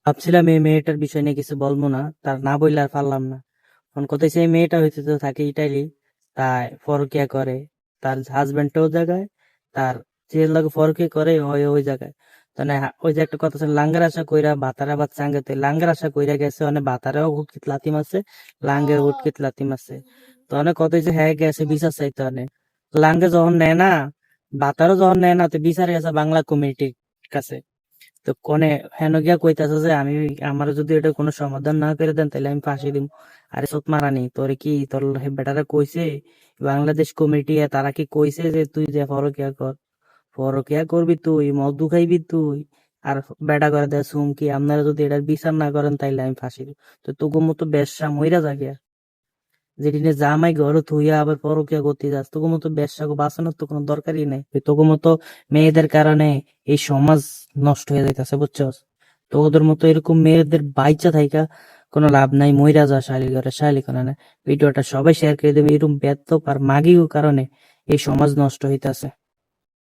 ভাবছিলাম এই মেয়েটার বিষয় নিয়ে কিছু বলবো না, তার না বললে আর পারলাম না। ফোন করতেছে, এই মেয়েটা হইতে তো থাকে ইটালি, তাই পরকিয়া করে, তার হাজবেন্ডটাও জায়গায়, তার যে লাগে পরকিয়া করে ওই ওই জায়গায়। তো না, ওই যে একটা কথা আছে, লাঙ্গের আশা কইরা বাতারা বাদ চাঙ্গাতে, লাঙ্গের আশা কইরা গেছে, অনেক বাতারাও হুটকিত লাথি মারছে, লাঙ্গের হুটকিত লাথি মারছে। তো অনেক কথা যে হ্যাঁ গেছে বিচার চাইতে অনেক, লাঙ্গে যখন নেয় না, বাতারও যখন নেয় না, তো বিচার গেছে বাংলা কমিটির কাছে। তো কনে হেন গিয়া কইতাছে যে আমি, আমার যদি এটা কোনো সমাধান না করে দেন তাহলে আমি ফাঁসি দিব। আরে সত মারানি, তোরে কি তোর বেটারা কইছে বাংলাদেশ কমিটি, তারা কি কইছে যে তুই যে পরকিয়া কর, পরকিয়া করবি তুই, মদ খাইবি তুই, আর বেটা করে দেয় সুমকি আপনারা যদি এটার বিচার না করেন তাইলে আমি ফাঁসি দিব। তো তোকে মতো বেশ্যা মইরা জাগিয়া, যেদিনে জামাই ঘর থুইয়া আবার পরকিয়া করতে যাস, তোকে মতো বেশ্যাকে বাঁচানোর তো কোনো দরকারই নেই। তোকে মতো মেয়েদের কারণে এই সমাজ নষ্ট হয়ে যাইতেছে, বুঝছস? তোদের মতো এরকম মেয়েদের বাইচা থাইকা কোনো লাভ নাই, মইরা যা শালি ঘরে শালি করে না। ভিডিওটা সবাই শেয়ার করে দেবে, এরকম ব্যর্থ আর মাগিও কারণে এই সমাজ নষ্ট হইতাছে।